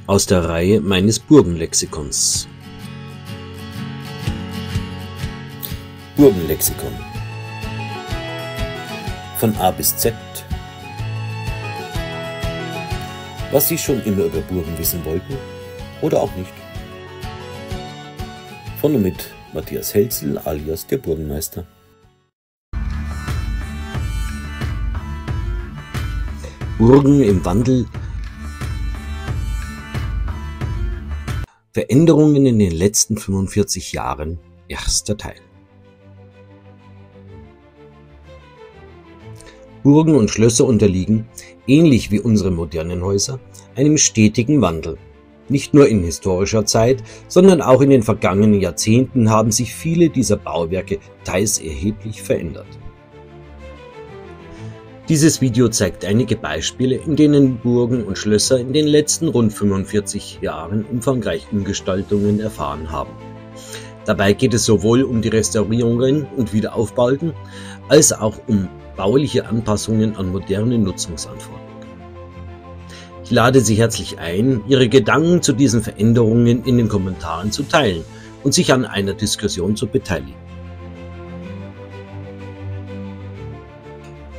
aus der Reihe meines Burgenlexikons. Burgenlexikon. Von A bis Z. Was Sie schon immer über Burgen wissen wollten oder auch nicht. Von und mit Matthias Hälzel alias der Burgenmeister. Burgen im Wandel. Veränderungen in den letzten 45 Jahren. Erster Teil. Burgen und Schlösser unterliegen, ähnlich wie unsere modernen Häuser, einem stetigen Wandel. Nicht nur in historischer Zeit, sondern auch in den vergangenen Jahrzehnten haben sich viele dieser Bauwerke teils erheblich verändert. Dieses Video zeigt einige Beispiele, in denen Burgen und Schlösser in den letzten rund 45 Jahren umfangreiche Umgestaltungen erfahren haben. Dabei geht es sowohl um die Restaurierungen und Wiederaufbauten, als auch um bauliche Anpassungen an moderne Nutzungsanforderungen. Ich lade Sie herzlich ein, Ihre Gedanken zu diesen Veränderungen in den Kommentaren zu teilen und sich an einer Diskussion zu beteiligen.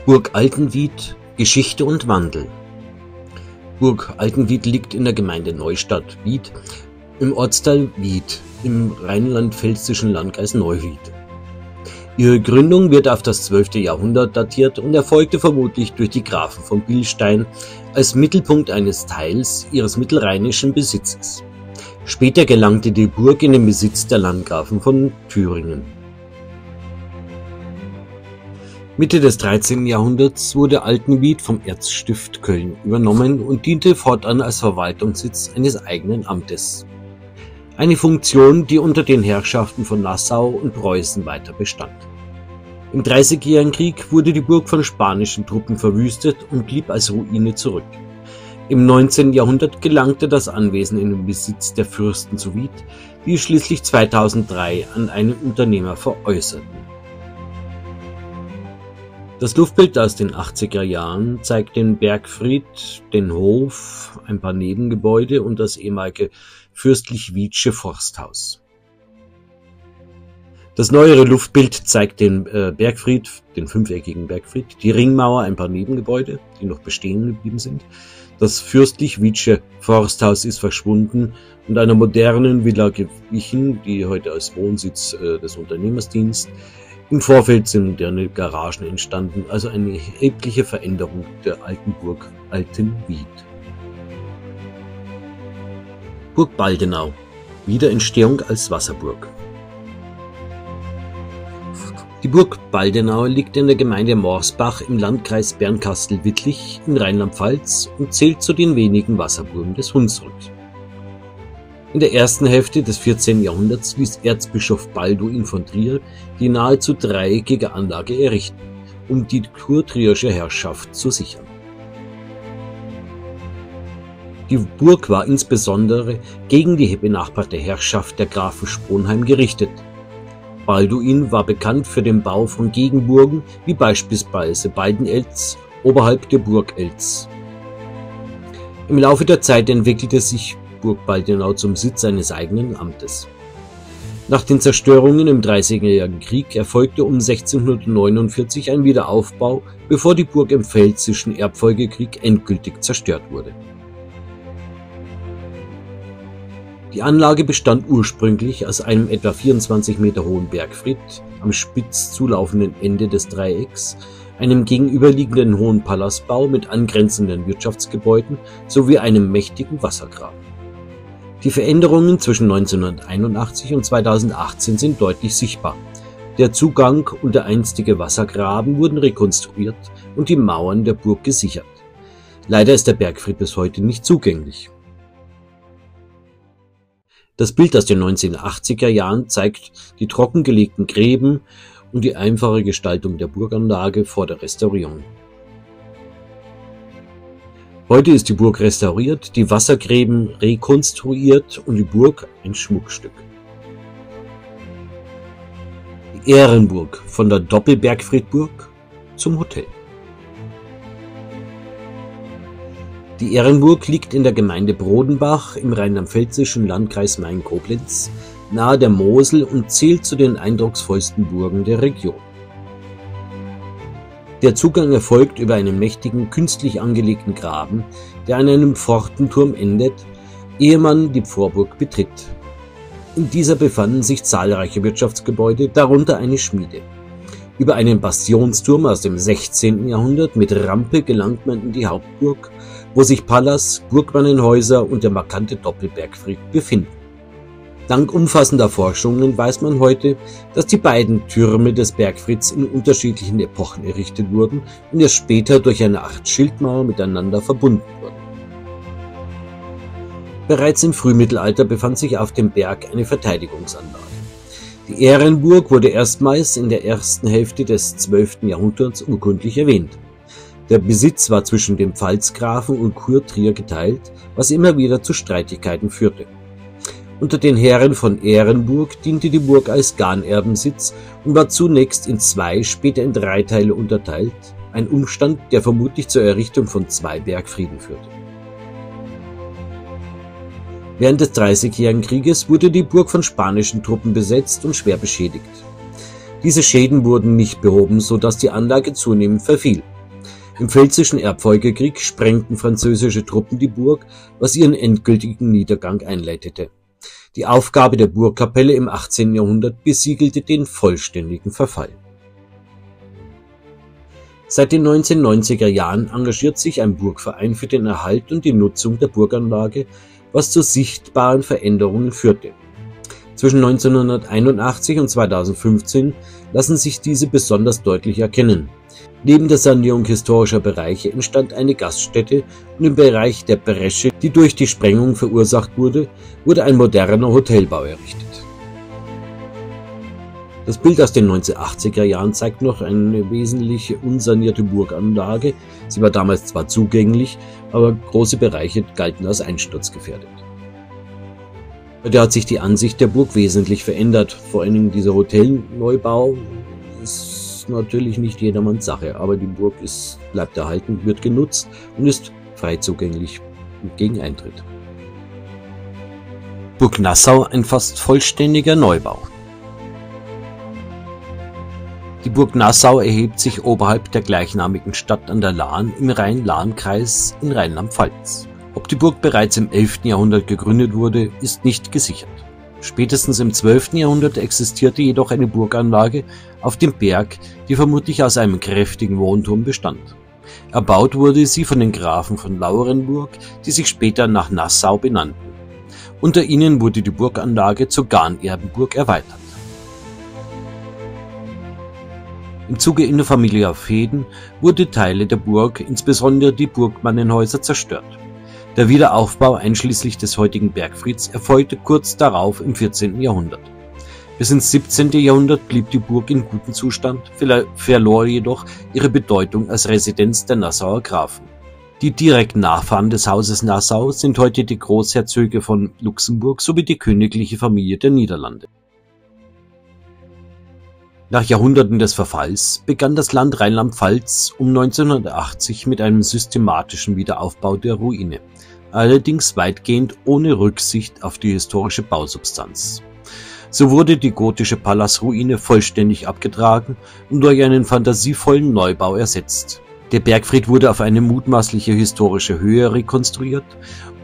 Burg Altenwied, Geschichte und Wandel. Burg Altenwied liegt in der Gemeinde Neustadt Wied im Ortsteil Wied im rheinland-pfälzischen Landkreis Neuwied. Ihre Gründung wird auf das 12. Jahrhundert datiert und erfolgte vermutlich durch die Grafen von Bilstein als Mittelpunkt eines Teils ihres mittelrheinischen Besitzes. Später gelangte die Burg in den Besitz der Landgrafen von Thüringen. Mitte des 13. Jahrhunderts wurde Altenwied vom Erzstift Köln übernommen und diente fortan als Verwaltungssitz eines eigenen Amtes. Eine Funktion, die unter den Herrschaften von Nassau und Preußen weiter bestand. Im Dreißigjährigen Krieg wurde die Burg von spanischen Truppen verwüstet und blieb als Ruine zurück. Im 19. Jahrhundert gelangte das Anwesen in den Besitz der Fürsten zu Wied, die es schließlich 2003 an einen Unternehmer veräußerten. Das Luftbild aus den 80er Jahren zeigt den Bergfried, den Hof, ein paar Nebengebäude und das ehemalige Fürstlich-Wiedsche Forsthaus. Das neuere Luftbild zeigt den Bergfried, den fünfeckigen Bergfried, die Ringmauer, ein paar Nebengebäude, die noch bestehen geblieben sind. Das Fürstlich-Wiedsche Forsthaus ist verschwunden und einer modernen Villa gewichen, die heute als Wohnsitz des Unternehmers dient. Im Vorfeld sind moderne Garagen entstanden, also eine erhebliche Veränderung der alten Burg Altenwied. Burg Baldenau, Wiederentstehung als Wasserburg. Die Burg Baldenau liegt in der Gemeinde Morsbach im Landkreis Bernkastel-Wittlich in Rheinland-Pfalz und zählt zu den wenigen Wasserburgen des Hunsrücks. In der ersten Hälfte des 14. Jahrhunderts ließ Erzbischof Balduin von Trier die nahezu dreieckige Anlage errichten, um die kurtrierische Herrschaft zu sichern. Die Burg war insbesondere gegen die benachbarte Herrschaft der Grafen Sponheim gerichtet. Balduin war bekannt für den Bau von Gegenburgen, wie beispielsweise Baldenelz oberhalb der Burg Elz. Im Laufe der Zeit entwickelte sich Burg Baldenau zum Sitz eines eigenen Amtes. Nach den Zerstörungen im Dreißigjährigen Krieg erfolgte um 1649 ein Wiederaufbau, bevor die Burg im Pfälzischen Erbfolgekrieg endgültig zerstört wurde. Die Anlage bestand ursprünglich aus einem etwa 24 Meter hohen Bergfried am spitz zulaufenden Ende des Dreiecks, einem gegenüberliegenden hohen Palastbau mit angrenzenden Wirtschaftsgebäuden sowie einem mächtigen Wassergraben. Die Veränderungen zwischen 1981 und 2018 sind deutlich sichtbar. Der Zugang und der einstige Wassergraben wurden rekonstruiert und die Mauern der Burg gesichert. Leider ist der Bergfried bis heute nicht zugänglich. Das Bild aus den 1980er Jahren zeigt die trockengelegten Gräben und die einfache Gestaltung der Burganlage vor der Restaurierung. Heute ist die Burg restauriert, die Wassergräben rekonstruiert und die Burg ein Schmuckstück. Die Ehrenburg von der Doppelbergfriedburg zum Hotel. Die Ehrenburg liegt in der Gemeinde Brodenbach im rheinland-pfälzischen Landkreis Main-Koblenz nahe der Mosel und zählt zu den eindrucksvollsten Burgen der Region. Der Zugang erfolgt über einen mächtigen, künstlich angelegten Graben, der an einem Pfortenturm endet, ehe man die Vorburg betritt. In dieser befanden sich zahlreiche Wirtschaftsgebäude, darunter eine Schmiede. Über einen Bastionsturm aus dem 16. Jahrhundert mit Rampe gelangt man in die Hauptburg, wo sich Palas, Burgmannenhäuser und der markante Doppelbergfried befinden. Dank umfassender Forschungen weiß man heute, dass die beiden Türme des Bergfrieds in unterschiedlichen Epochen errichtet wurden und erst später durch eine Art Schildmauer miteinander verbunden wurden. Bereits im Frühmittelalter befand sich auf dem Berg eine Verteidigungsanlage. Die Ehrenburg wurde erstmals in der ersten Hälfte des 12. Jahrhunderts urkundlich erwähnt. Der Besitz war zwischen dem Pfalzgrafen und Kurtrier geteilt, was immer wieder zu Streitigkeiten führte. Unter den Herren von Ehrenburg diente die Burg als Ganerbenssitz und war zunächst in 2, später in 3 Teile unterteilt, ein Umstand, der vermutlich zur Errichtung von 2 Bergfrieden führte. Während des Dreißigjährigen Krieges wurde die Burg von spanischen Truppen besetzt und schwer beschädigt. Diese Schäden wurden nicht behoben, sodass die Anlage zunehmend verfiel. Im Pfälzischen Erbfolgekrieg sprengten französische Truppen die Burg, was ihren endgültigen Niedergang einleitete. Die Aufgabe der Burgkapelle im 18. Jahrhundert besiegelte den vollständigen Verfall. Seit den 1990er Jahren engagiert sich ein Burgverein für den Erhalt und die Nutzung der Burganlage, was zu sichtbaren Veränderungen führte. Zwischen 1981 und 2015 lassen sich diese besonders deutlich erkennen. Neben der Sanierung historischer Bereiche entstand eine Gaststätte und im Bereich der Bresche, die durch die Sprengung verursacht wurde, wurde ein moderner Hotelbau errichtet. Das Bild aus den 1980er Jahren zeigt noch eine wesentliche unsanierte Burganlage. Sie war damals zwar zugänglich, aber große Bereiche galten als einsturzgefährdet. Heute hat sich die Ansicht der Burg wesentlich verändert. Vor allem dieser Hotelneubau ist natürlich nicht jedermanns Sache, aber die Burg bleibt erhalten, wird genutzt und ist frei zugänglich gegen Eintritt. Burg Nassau, ein fast vollständiger Neubau. Die Burg Nassau erhebt sich oberhalb der gleichnamigen Stadt an der Lahn im Rhein-Lahn-Kreis in Rheinland-Pfalz. Ob die Burg bereits im 11. Jahrhundert gegründet wurde, ist nicht gesichert. Spätestens im 12. Jahrhundert existierte jedoch eine Burganlage auf dem Berg, die vermutlich aus einem kräftigen Wohnturm bestand. Erbaut wurde sie von den Grafen von Laurenburg, die sich später nach Nassau benannten. Unter ihnen wurde die Burganlage zur Ganerbenburg erweitert. Im Zuge innerfamiliärer Fehden wurde Teile der Burg, insbesondere die Burgmannenhäuser, zerstört. Der Wiederaufbau einschließlich des heutigen Bergfrieds erfolgte kurz darauf im 14. Jahrhundert. Bis ins 17. Jahrhundert blieb die Burg in gutem Zustand, verlor jedoch ihre Bedeutung als Residenz der Nassauer Grafen. Die direkten Nachfahren des Hauses Nassau sind heute die Großherzöge von Luxemburg sowie die königliche Familie der Niederlande. Nach Jahrhunderten des Verfalls begann das Land Rheinland-Pfalz um 1980 mit einem systematischen Wiederaufbau der Ruine, allerdings weitgehend ohne Rücksicht auf die historische Bausubstanz. So wurde die gotische Palasruine vollständig abgetragen und durch einen fantasievollen Neubau ersetzt. Der Bergfried wurde auf eine mutmaßliche historische Höhe rekonstruiert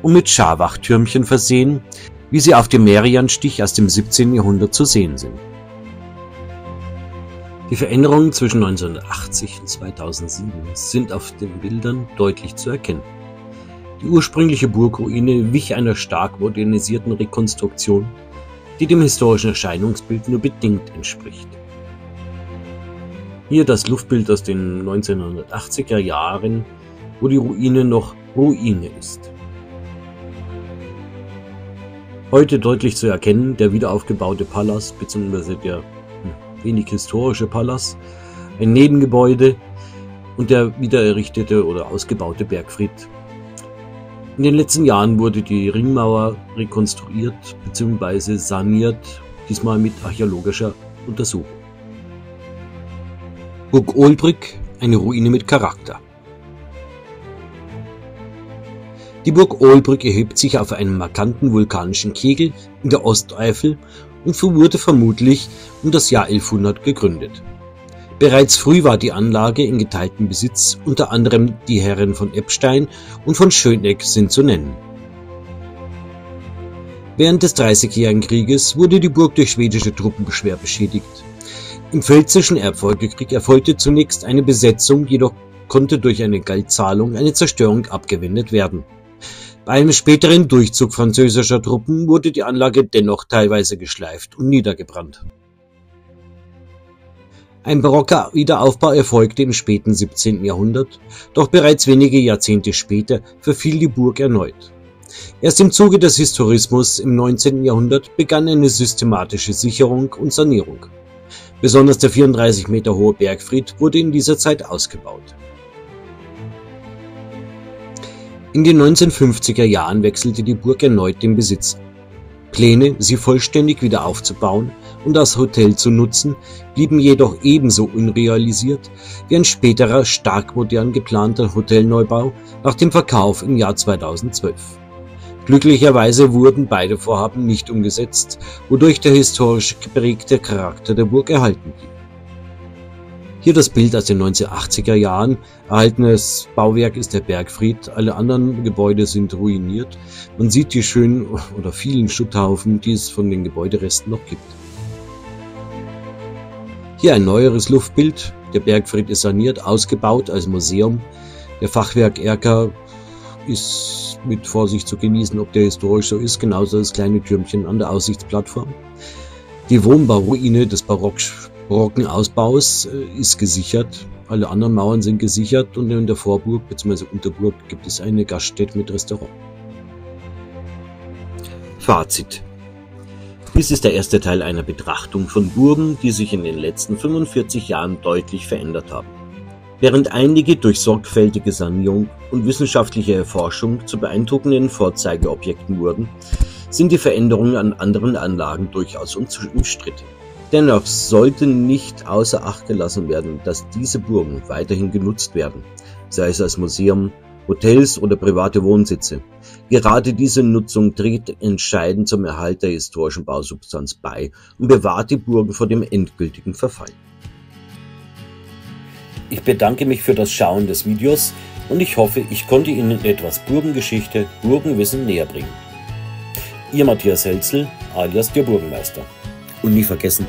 und mit Scharwachtürmchen versehen, wie sie auf dem Merianstich aus dem 17. Jahrhundert zu sehen sind. Die Veränderungen zwischen 1980 und 2007 sind auf den Bildern deutlich zu erkennen. Die ursprüngliche Burgruine wich einer stark modernisierten Rekonstruktion, die dem historischen Erscheinungsbild nur bedingt entspricht. Hier das Luftbild aus den 1980er Jahren, wo die Ruine noch Ruine ist. Heute deutlich zu erkennen der wiederaufgebaute Palas bzw. der wenig historische Palas, ein Nebengebäude und der wiedererrichtete oder ausgebaute Bergfried. In den letzten Jahren wurde die Ringmauer rekonstruiert bzw. saniert, diesmal mit archäologischer Untersuchung. Burg Ohlbrück, eine Ruine mit Charakter. Die Burg Olbrück erhebt sich auf einem markanten vulkanischen Kegel in der Osteifel und wurde vermutlich um das Jahr 1100 gegründet. Bereits früh war die Anlage in geteiltem Besitz, unter anderem die Herren von Eppstein und von Schöneck sind zu nennen. Während des Dreißigjährigen Krieges wurde die Burg durch schwedische Truppen schwer beschädigt. Im Pfälzischen Erbfolgekrieg erfolgte zunächst eine Besetzung, jedoch konnte durch eine Geldzahlung eine Zerstörung abgewendet werden. Bei einem späteren Durchzug französischer Truppen wurde die Anlage dennoch teilweise geschleift und niedergebrannt. Ein barocker Wiederaufbau erfolgte im späten 17. Jahrhundert, doch bereits wenige Jahrzehnte später verfiel die Burg erneut. Erst im Zuge des Historismus im 19. Jahrhundert begann eine systematische Sicherung und Sanierung. Besonders der 34 Meter hohe Bergfried wurde in dieser Zeit ausgebaut. In den 1950er Jahren wechselte die Burg erneut den Besitzer. Pläne, sie vollständig wieder aufzubauen und als Hotel zu nutzen, blieben jedoch ebenso unrealisiert wie ein späterer stark modern geplanter Hotelneubau nach dem Verkauf im Jahr 2012. Glücklicherweise wurden beide Vorhaben nicht umgesetzt, wodurch der historisch geprägte Charakter der Burg erhalten blieb. Hier das Bild aus den 1980er Jahren. Erhaltenes Bauwerk ist der Bergfried, alle anderen Gebäude sind ruiniert. Man sieht die schönen oder vielen Schutthaufen, die es von den Gebäuderesten noch gibt. Hier ein neueres Luftbild. Der Bergfried ist saniert, ausgebaut als Museum. Der Fachwerkerker ist mit Vorsicht zu genießen, ob der historisch so ist, genauso das kleine Türmchen an der Aussichtsplattform. Die Wohnbauruine des barocken Ausbaus ist gesichert, alle anderen Mauern sind gesichert und in der Vorburg bzw. Unterburg gibt es eine Gaststätte mit Restaurant. Fazit: Dies ist der erste Teil einer Betrachtung von Burgen, die sich in den letzten 45 Jahren deutlich verändert haben. Während einige durch sorgfältige Sanierung und wissenschaftliche Erforschung zu beeindruckenden Vorzeigeobjekten wurden, sind die Veränderungen an anderen Anlagen durchaus umstritten. Dennoch sollte nicht außer Acht gelassen werden, dass diese Burgen weiterhin genutzt werden, sei es als Museum, Hotels oder private Wohnsitze. Gerade diese Nutzung trägt entscheidend zum Erhalt der historischen Bausubstanz bei und bewahrt die Burgen vor dem endgültigen Verfall. Ich bedanke mich für das Schauen des Videos und ich hoffe, ich konnte Ihnen etwas Burgengeschichte, Burgenwissen näher bringen. Ihr Matthias Helzel, alias der Burgenmeister. Und nie vergessen,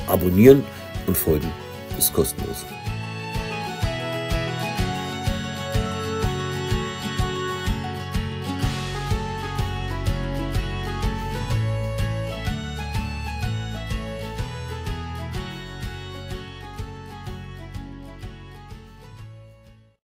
abonnieren und folgen ist kostenlos.